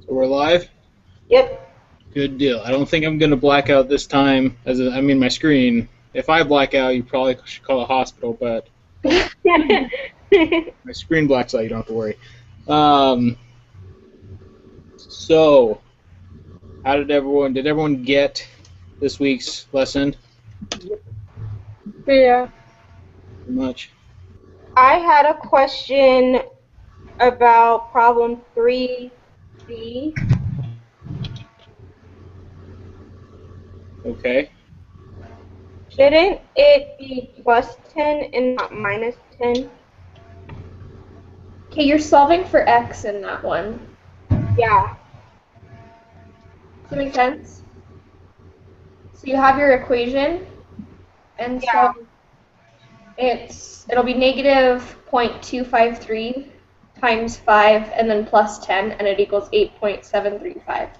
So we're live? Yep. Good deal. I don't think I'm going to black out this time. My screen. If I black out, you probably should call a hospital, but my screen blacks out, you don't have to worry. So, did everyone get this week's lesson? Yeah. Pretty much. I had a question about problem 3B. Okay. Shouldn't it be plus 10 and not minus 10? Okay, you're solving for x in that one. Yeah. Does that make sense? So you have your equation, and Yeah. so it'll be negative 0.253 times 5 and then plus 10, and it equals 8.735.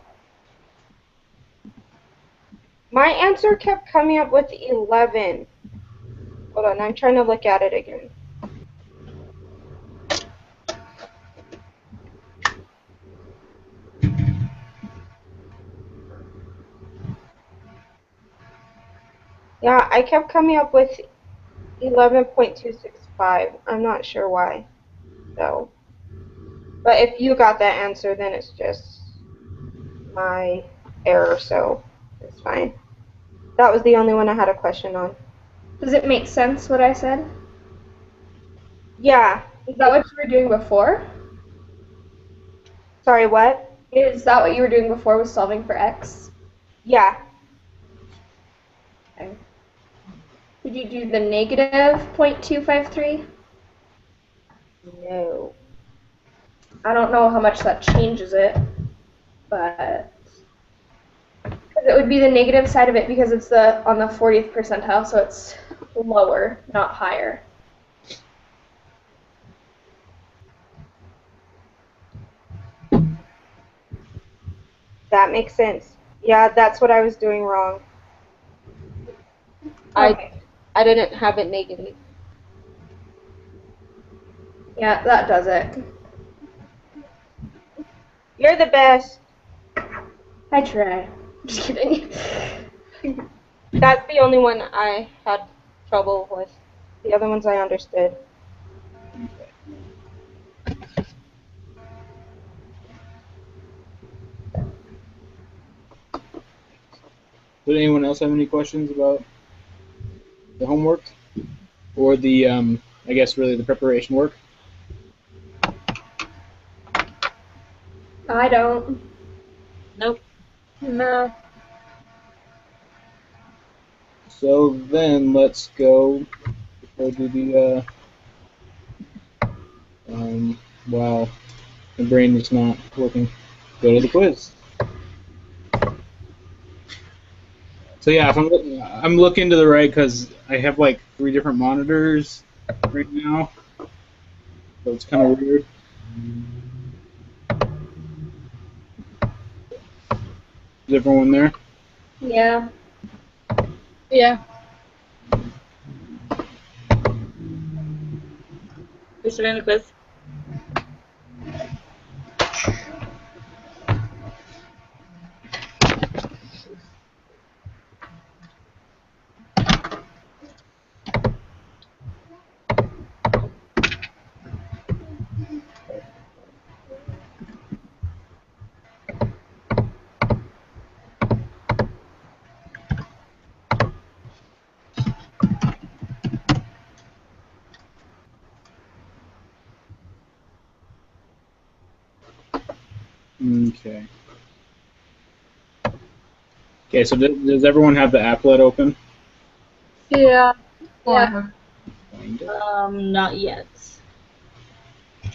My answer kept coming up with 11. Hold on, I'm trying to look at it again. Yeah, I kept coming up with 11.265. I'm not sure why, though. But if you got that answer, then it's just my error, so it's fine. That was the only one I had a question on. Does it make sense what I said? Yeah. Is that what you were doing before? Sorry, what? Is that what you were doing before, was solving for x? Yeah. Okay. Did you do the negative 0.253? No. I don't know how much that changes it, but it would be the negative side of it because it's on the 40th percentile, so it's lower, not higher. That makes sense. Yeah, that's what I was doing wrong. Okay. I didn't have it negative. Yeah, that does it. You're the best. I try. Just kidding. That's the only one I had trouble with. The other ones I understood. Did anyone else have any questions about the homework? Or the, I guess really the preparation work? I don't. Nope. No. So then let's go do the, wow, my brain is not working. Go to the quiz. So yeah, if I'm looking to the right because I have like 3 different monitors right now, so it's kind of weird. Is everyone there? Yeah. Yeah. We starting the quiz? Okay. Okay, so does everyone have the applet open? Yeah. Yeah. Find it. Not yet.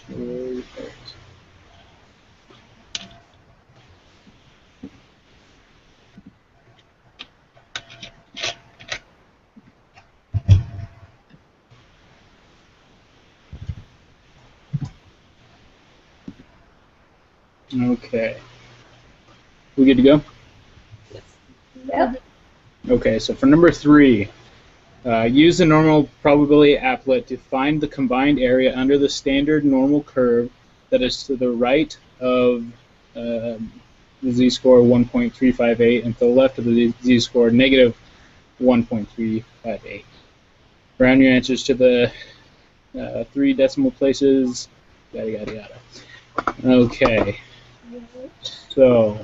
Perfect. Okay. We good to go? Yep. Okay, so for number 3, use the normal probability applet to find the combined area under the standard normal curve that is to the right of the z-score 1.358, and to the left of the z-score negative 1.358. Round your answers to the 3 decimal places, yada yada yada. Okay, so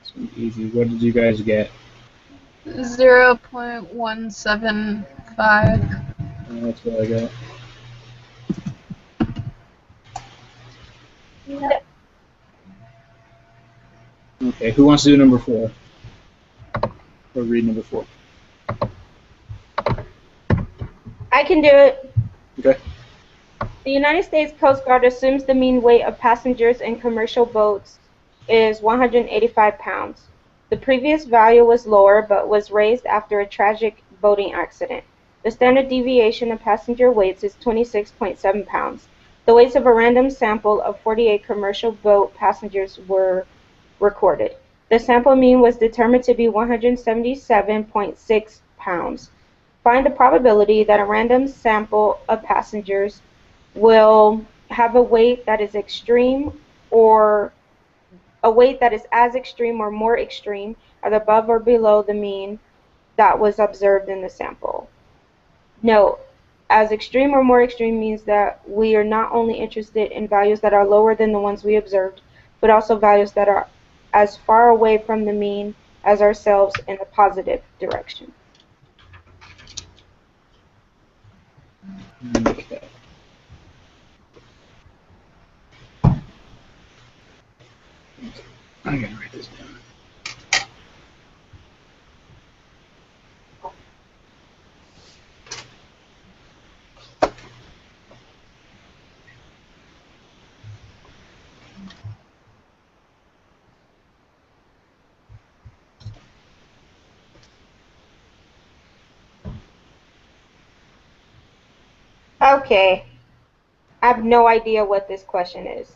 this one's easy. What did you guys get? 0.175. That's what I got. Okay, who wants to do number 4? Or read number 4? I can do it. Okay. The United States Coast Guard assumes the mean weight of passengers in commercial boats is 185 pounds. The previous value was lower but was raised after a tragic boating accident. The standard deviation of passenger weights is 26.7 pounds. The weights of a random sample of 48 commercial boat passengers were recorded. The sample mean was determined to be 177.6 pounds. Find the probability that a random sample of passengers will have a weight that is extreme or a weight that is as extreme or more extreme as above or below the mean that was observed in the sample. Note, as extreme or more extreme means that we are not only interested in values that are lower than the ones we observed, but also values that are as far away from the mean as ourselves in a positive direction. Okay. I'm gonna write this down. Okay. I have no idea what this question is.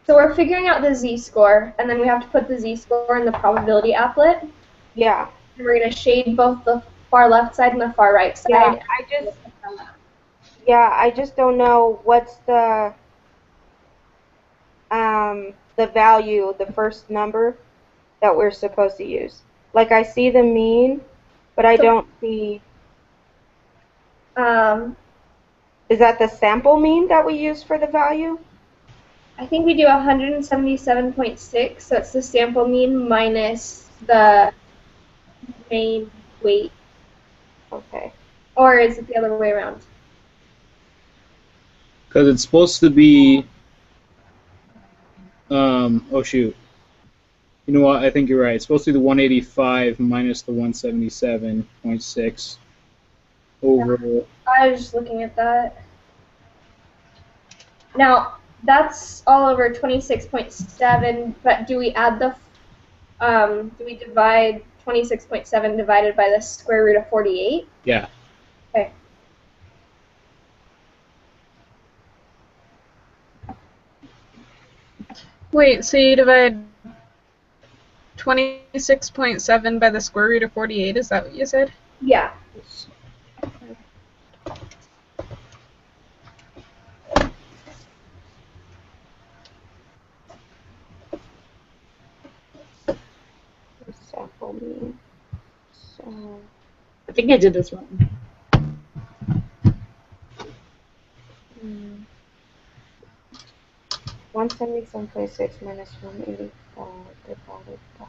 So we're figuring out the z-score, and then we have to put the z-score in the probability applet. Yeah. And we're going to shade both the far left side and the far right side. I just don't know what's the value, the first number that we're supposed to use. Like I see the mean, but I don't see. Is that the sample mean that we use for the value? I think we do 177.6, so it's the sample mean minus the main weight. Okay. Or is it the other way around? Because it's supposed to be. Oh shoot. You know what? I think you're right. It's supposed to be the 185 minus the 177.6 over. I was just looking at that. Now, that's all over 26.7, but do we add the, do we divide 26.7 divided by the square root of 48? Yeah. Okay. Wait, so you divide 26.7 by the square root of 48, is that what you said? Yeah. Sample mean. So. I think I did this wrong. 177.6 minus 185 divided by.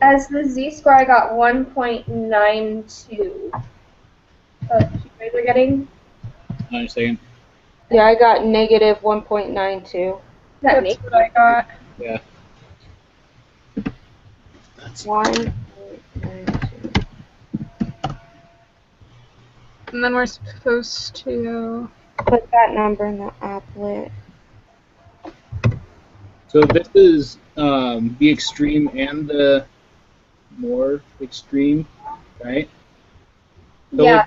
As the z-score, I got 1.92. You guys are getting? Wait a second. Yeah, I got negative 1.92. That's what I got. Yeah. That's 1.92. And then we're supposed to... Put that number in the applet. So this is the extreme and the more extreme, right? So Yeah.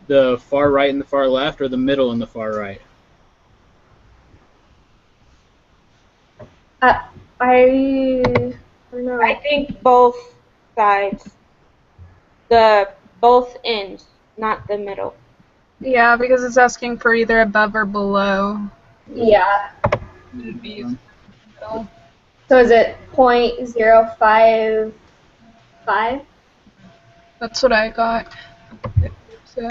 the far right and the far left, or the middle and the far right? I don't know. I think both sides. Both ends, not the middle. Yeah, because it's asking for either above or below. Yeah. It'd be Um, middle. So is it 0.055? That's what I got. So,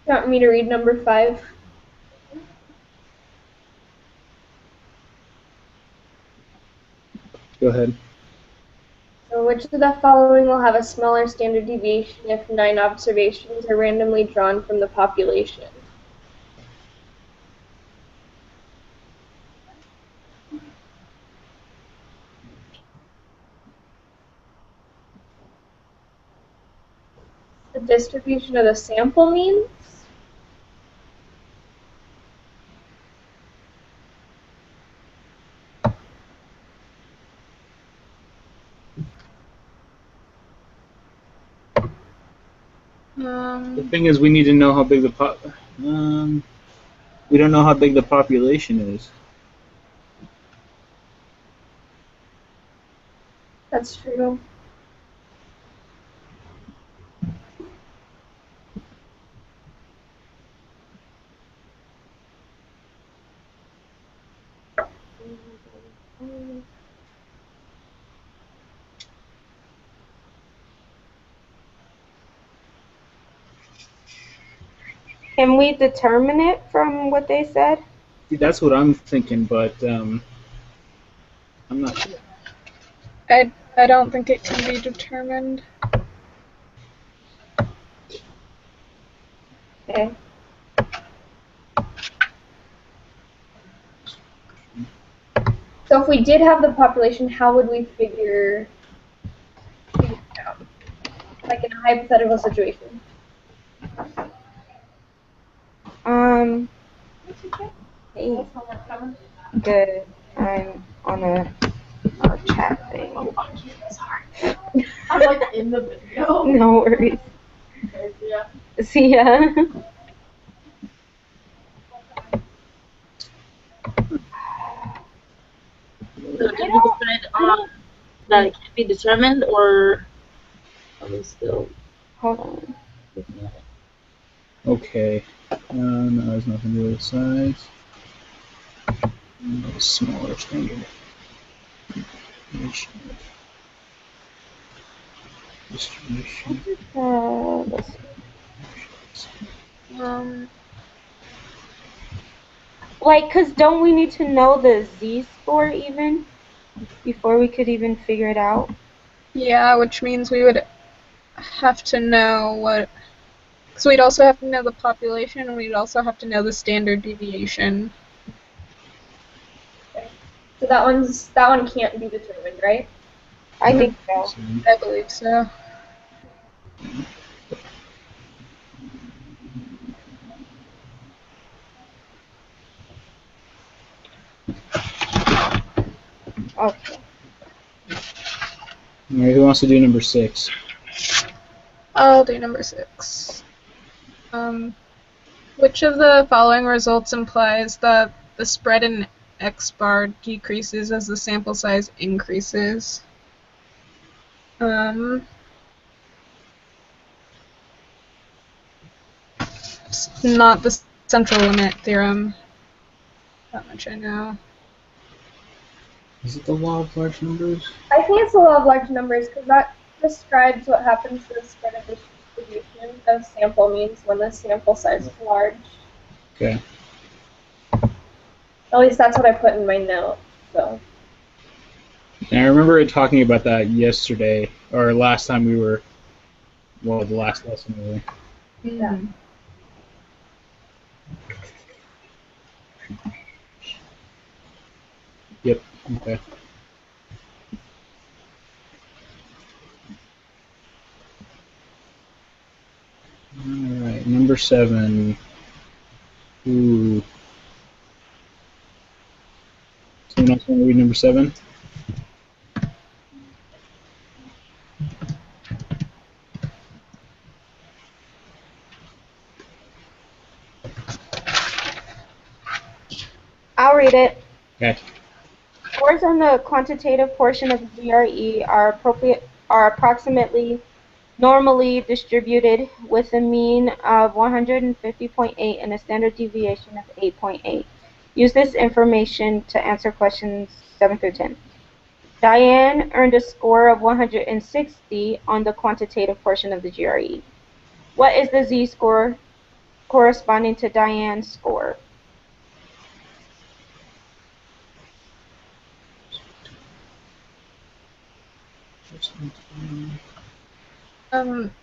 You want me to read number 5? Go ahead. So which of the following will have a smaller standard deviation if 9 observations are randomly drawn from the population? The distribution of the sample means? The thing is, we need to know how big the we don't know how big the population is. That's true. Can we determine it from what they said? See, that's what I'm thinking, but I'm not sure. I don't think it can be determined. Okay. So if we did have the population, how would we figure it out? Like in a hypothetical situation. Hey, good. I'm on our chat thing. I'm like in the video. No worries. Yeah. See ya. So did we decide on that it can be determined, or are we still Hold on. looking at it? Okay. No, there's nothing to do with size. No smaller standard. Distribution. Let's see. Like, cause don't we need to know the z-score even before we could even figure it out? Yeah, which means we would have to know what. So we'd also have to know the population, and we'd also have to know the standard deviation. So that one can't be determined, right? I think so. I believe so. Okay. All right, who wants to do number 6? I'll do number 6. Which of the following results implies that the spread in X bar decreases as the sample size increases? It's not the central limit theorem. That much I know. Is it the law of large numbers? I think it's the law of large numbers because that describes what happens to the spread of distribution of sample means when the sample size is large. Okay. At least that's what I put in my note. So. And I remember talking about that yesterday, or last time we were, well, the last lesson really. Yeah. Yep. Okay. Alright, number 7. Ooh. Someone else want to read number 7? I'll read it. Okay. Scores on the quantitative portion of the GRE are approximately normally distributed with a mean of 150.8 and a standard deviation of 8.8. Use this information to answer questions 7 through 10. Diane earned a score of 160 on the quantitative portion of the GRE. What is the Z-score corresponding to Diane's score?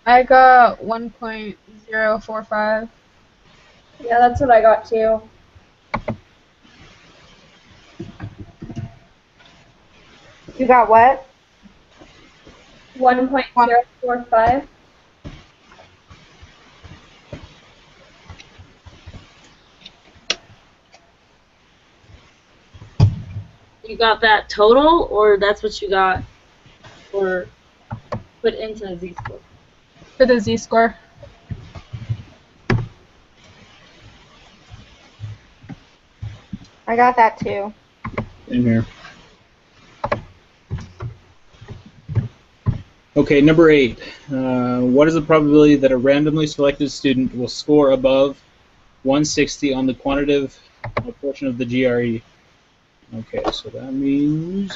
I got 1.045. Yeah, that's what I got too. You got what? 1.045. You got that total, or that's what you got for put into the Z-score? For the Z-score. I got that too. In here. Okay, number 8. What is the probability that a randomly selected student will score above 160 on the quantitative portion of the GRE? Okay, so that means...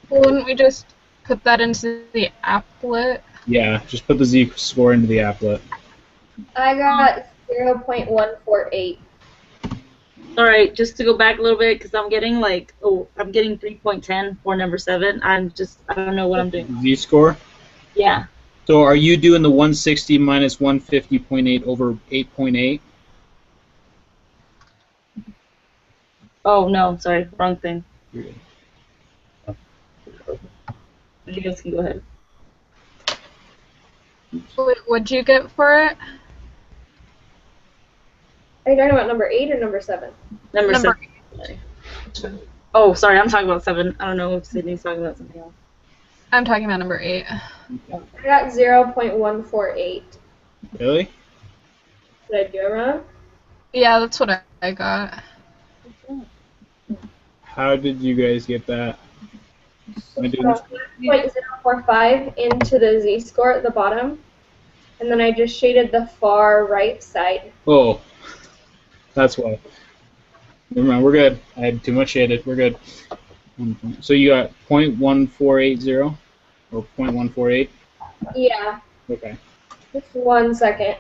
Well, wouldn't we just put that into the applet? Yeah, just put the Z-score into the applet. I got 0.148. All right, just to go back a little bit, because I'm getting I'm getting 3.10 for number 7. I don't know what I'm doing. Z-score? Yeah. So are you doing the 160 minus 150.8 over 8.8? Oh, no, sorry, wrong thing. You're good. You guys can go ahead. What'd you get for it? Are you talking about number 8 or number 7? Number Number 7. Oh, sorry, I'm talking about 7. I don't know if Sydney's talking about something else. I'm talking about number 8. I got 0.148. Really? Did I do it wrong? Yeah, that's what I got. How did you guys get that? Am I doing this? 0.045 into the Z-score at the bottom, and then I just shaded the far right side. Oh, that's why. Never mind, we're good. I had too much shaded. We're good. So you got 0.1480 or 0.148? Yeah, Okay. just 1 second.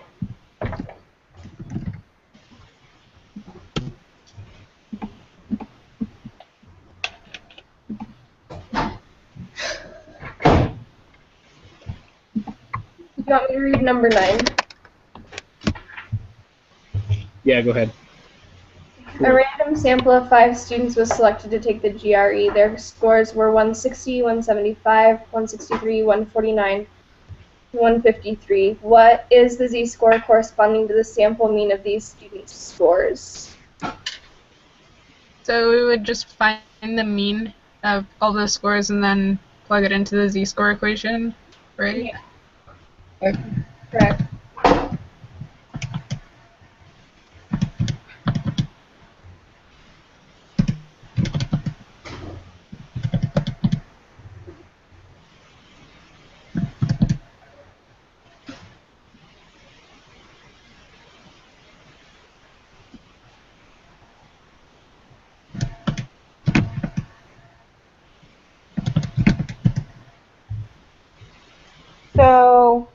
You want me to read number 9? Yeah, go ahead. A random sample of 5 students was selected to take the GRE. Their scores were 160, 175, 163, 149, 153. What is the Z-score corresponding to the sample mean of these students' scores? So we would just find the mean of all the scores and then plug it into the Z-score equation, right? Yeah. Correct. So,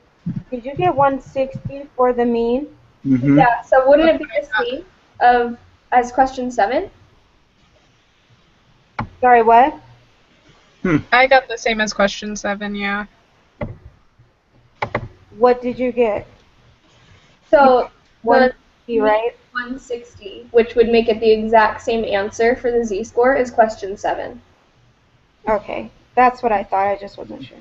did you get 160 for the mean? Mm-hmm. Yeah, so wouldn't it be the same as question 7? Sorry, what? I got the same as question 7, yeah. What did you get? So the 160, right? 160, which would make it the exact same answer for the Z-score as question 7. Okay, that's what I thought. I just wasn't sure.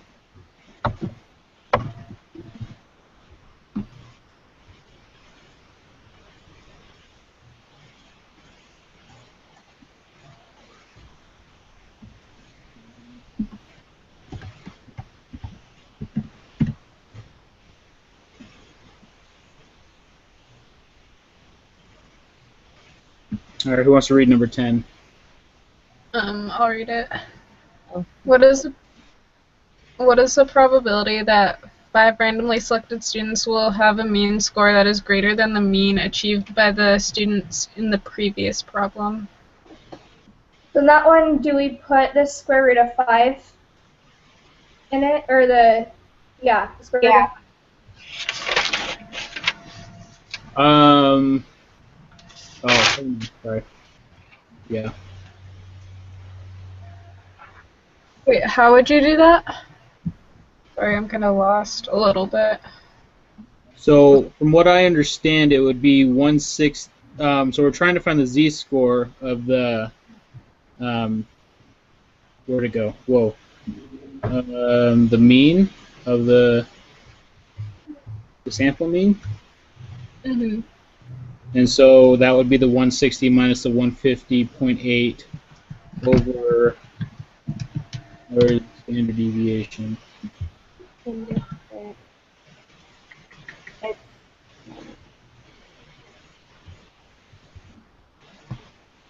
All right, who wants to read number 10? I'll read it. Oh. What is the probability that 5 randomly selected students will have a mean score that is greater than the mean achieved by the students in the previous problem? So in that one, do we put the square root of 5 in it, or the square root Yeah. of 5? Oh, sorry. Yeah. Wait, how would you do that? Sorry, I'm kind of lost a little bit. So from what I understand, it would be 1/6. So we're trying to find the z-score of the. Where'd it go? Whoa. The mean of the sample mean. Mm-hmm. And so that would be the 160 minus the 150.8 over our standard deviation.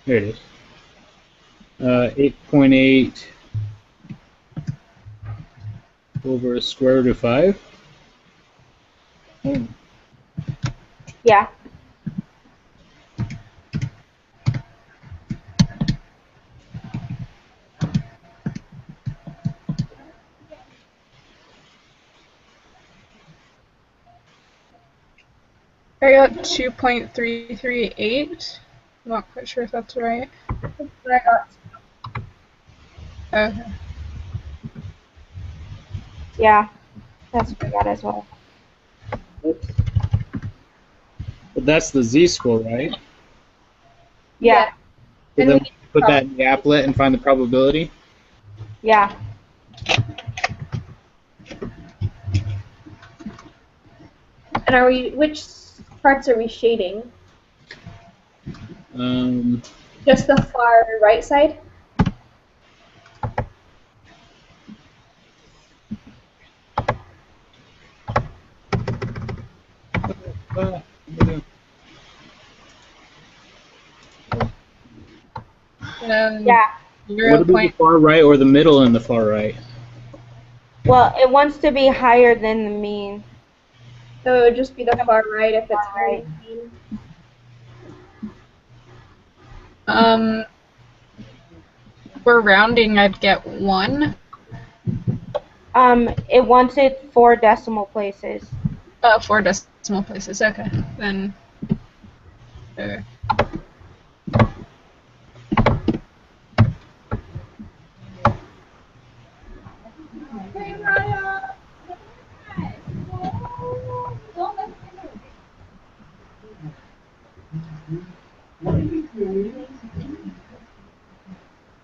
There it is. 8.8 over square root of 5. Yeah. I got 2.338. I'm not quite sure if that's right. That's what I got. Okay. Yeah. That's what I got as well. But that's the z-score, right? Yeah. So And then we we put that in the applet and find the probability. Yeah. And which parts are we shading? Just the far right side? Yeah. Would it be the far right or the middle and the far right? Well, it wants to be higher than the mean. So it would just be the far right if it's Far right. For rounding, I'd get 1. It wants it 4 decimal places. 4 decimal places. Okay, then. Okay.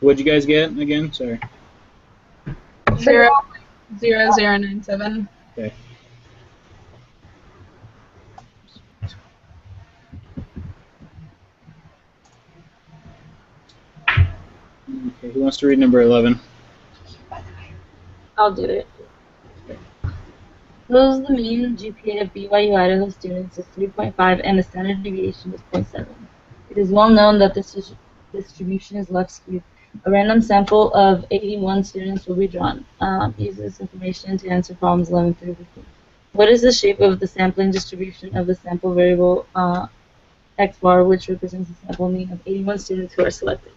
What'd you guys get again? Sorry. 0.0097. Okay. Okay, who wants to read number 11? I'll do it. Suppose the mean GPA of BYU Idaho students is 3.5 and the standard deviation is 0.7. It is well known that this distribution is left skewed. A random sample of 81 students will be drawn. Use this information to answer problems 11 through 15. What is the shape of the sampling distribution of the sample variable x bar, which represents the sample mean of 81 students who are selected?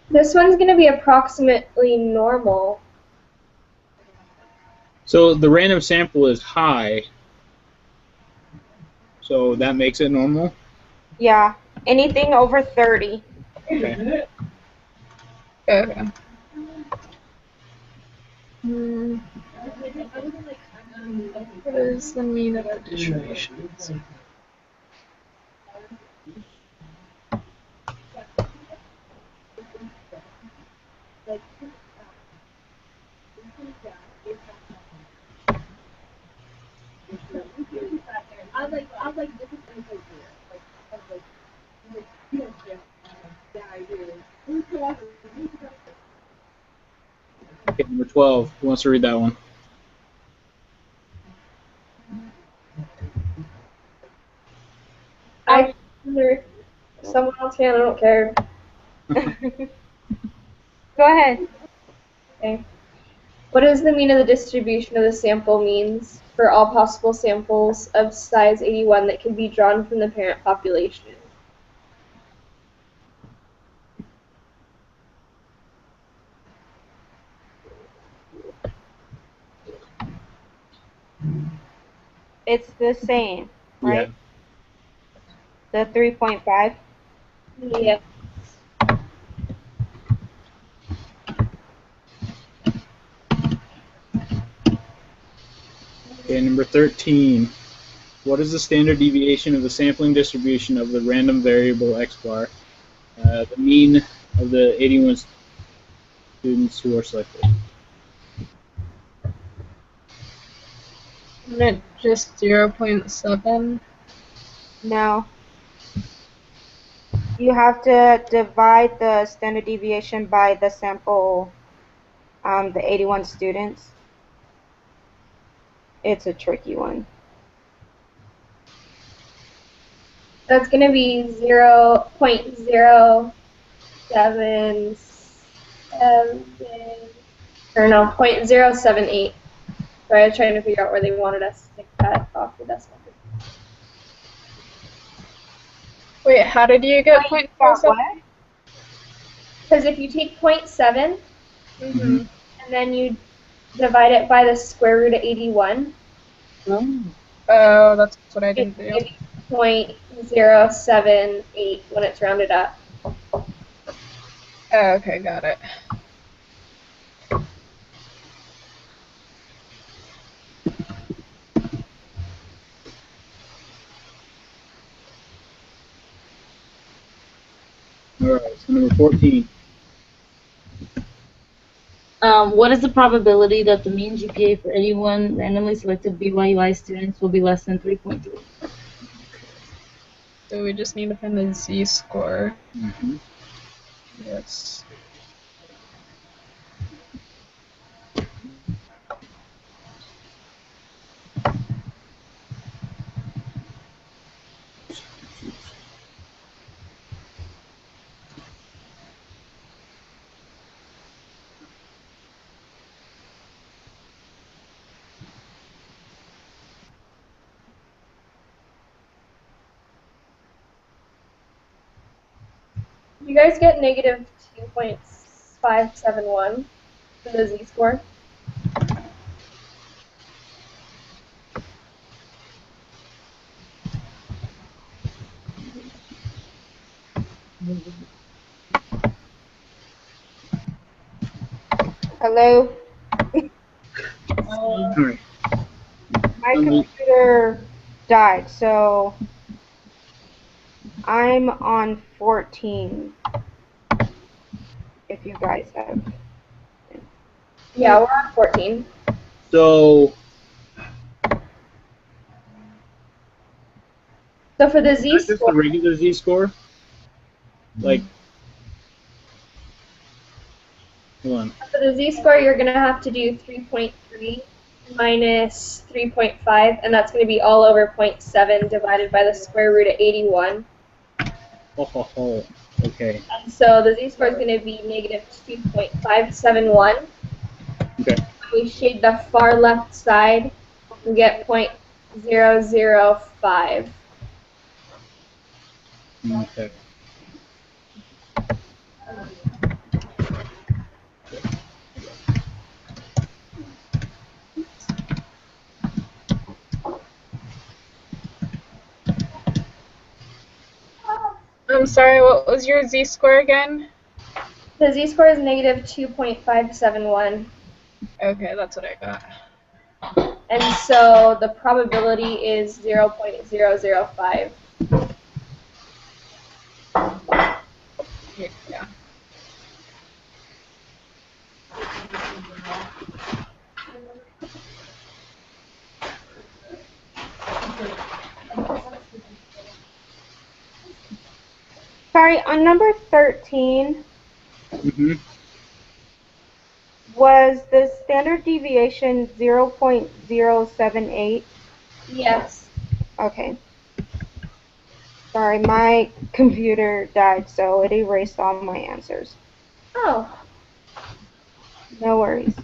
This one's going to be approximately normal. So the random sample is high. So that makes it normal? Yeah. Anything over 30. Okay. Okay. What is the mean of the distributions? 12. Who wants to read that one? I if someone else can, I don't care. Go ahead. Okay. What is the mean of the distribution of the sample means for all possible samples of size 81 that can be drawn from the parent population? It's the same, right? Yeah. The 3.5. Yeah. Okay, number 13. What is the standard deviation of the sampling distribution of the random variable x bar? The mean of the 81 students who are selected. Isn't it just 0.7? No. You have to divide the standard deviation by the sample, the 81 students. It's a tricky one. That's going to be 0.077, or no, 0.078. So I was trying to figure out where they wanted us to take that off the decimal. Wait, how did you get What? 0.47? Because if you take 0.7 Mm-hmm. and then you divide it by the square root of 81, Oh, that's what I didn't do. it's 0.078 when it's rounded up. Oh, okay, got it. Alright, so number 14. What is the probability that the mean GPA for 81 randomly selected BYUI students will be less than 3.3? So we just need to find the z-score. Mm-hmm. Yes. You guys get negative 2.571 for the z-score. Hello? Alright. My computer died, so I'm on 14. If you guys have. Yeah, we're on 14. So, So for the is that just the z-score, regular z-score? Like, hold on. for the z-score, you're going to have to do 3.3 minus 3.5, and that's going to be all over 0.7 divided by the square root of 81. Okay. And so the z-score is going to be negative 2.571. Okay. When we shade the far left side, we get 0.005. Okay. I'm sorry, what was your z-score again? The z-score is negative 2.571. Okay, that's what I got. And so the probability is 0.005. Yeah. Sorry, on number 13, Mm-hmm. Was the standard deviation 0.078? Yes. Okay. Sorry, my computer died, so it erased all my answers. Oh. No worries.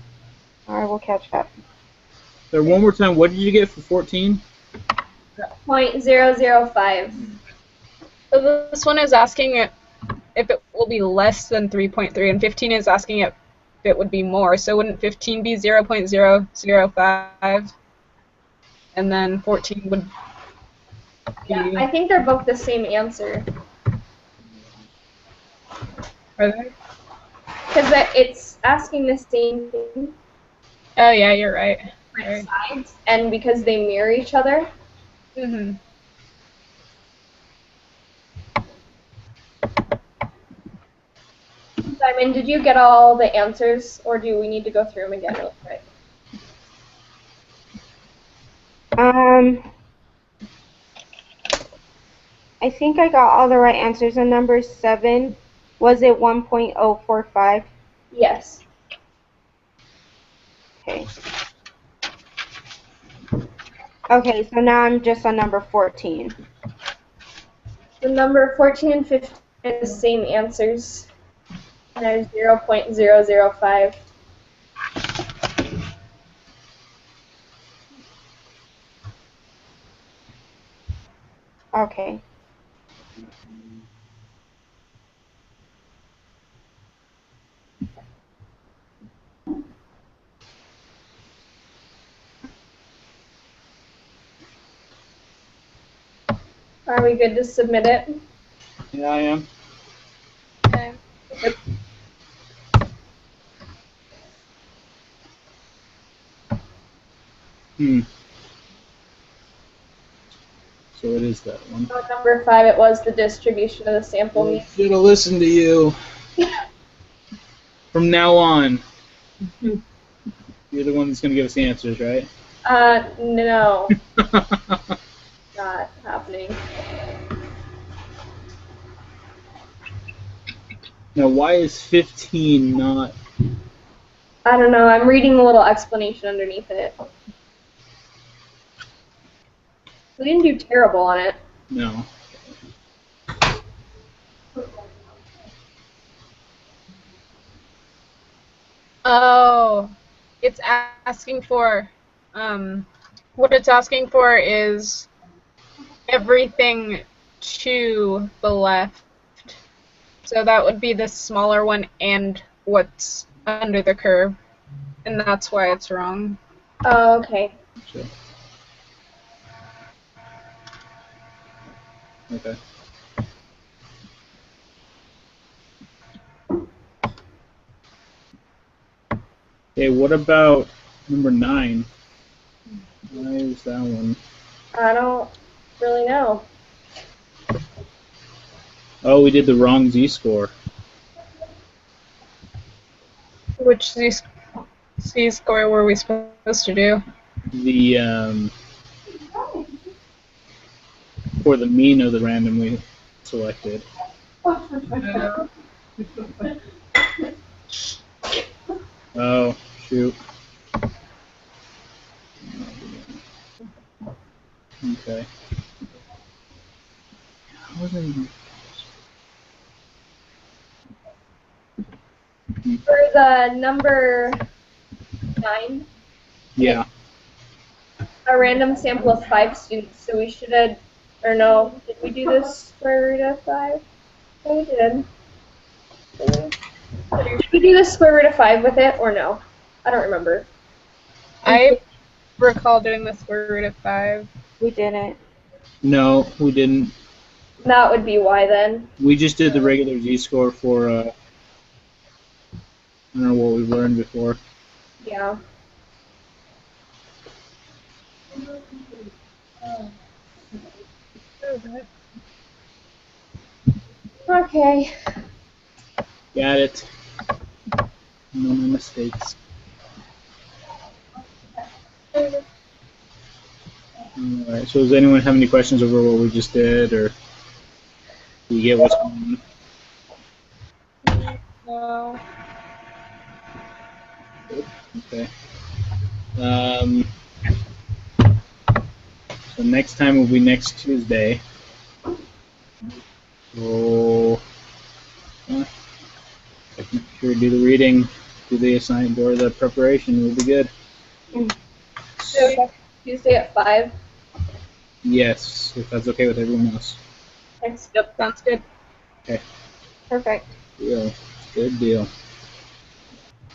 Alright, we'll catch up. So one more time, what did you get for 14? 0.005. So this one is asking if it will be less than 3.3, and 15 is asking if it would be more. So wouldn't 15 be 0.005? And then 14 would be... Yeah, I think they're both the same answer. Are they? Because it's asking the same thing, Oh, yeah, you're right. different sides, and because they mirror each other. Mm-hmm. Simon, did you get all the answers, or do we need to go through them again real quick? I think I got all the right answers. On number 7, was it 1.045? Yes. Okay. Okay, so now I'm just on number 14. The number 14 and 15 are the same answers. And there's 0.005. Okay. Are we good to submit it? Yeah, I am. Okay. So it is that one. On number 5, it was the distribution of the sample mean. Should have listened to you. From now on, you're the one that's going to give us the answers, right? No, not happening. Now, why is 15 not... I don't know, I'm reading a little explanation underneath it. We didn't do terrible on it. No. Oh, it's asking for, what it's asking for is everything to the left. So that would be the smaller one and what's under the curve. And that's why it's wrong. Oh, okay. Sure. Okay. Okay, what about number 9? Why is that one? I don't really know. Oh, we did the wrong z-score. Which z-score were we supposed to do? The, for the mean of the randomly selected. Oh, shoot. Okay. How was I even... For the number 9, Yeah. a random sample of 5 students, so we should have, or no, did we do this square root of 5? Yeah, we did. Should we do the square root of 5 with it, or no? I don't remember. I recall doing the square root of 5. We didn't. No, we didn't. That would be why then. We just did the regular z-score for, I don't know what we've learned before. Yeah. Okay. Got it. No more mistakes. Alright, so does anyone have any questions over what we just did, or do you get what's going on? No. Okay. So next time will be next Tuesday. So, make sure to do the reading, do the assignment, or the preparation. Will be good. So Tuesday at 5. Yes, if that's okay with everyone else. Thanks. Yep, sounds good. Perfect. Deal. Good deal.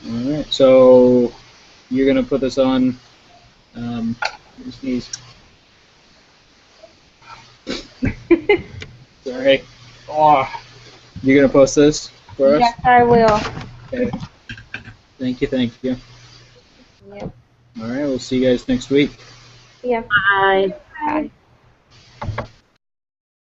All right. So you're gonna put this on. Sneeze. Sorry. Oh, you're gonna post this for us? Yes, I will. Okay. Thank you. Thank you. Yep. All right. We'll see you guys next week. Yeah. Bye. Bye.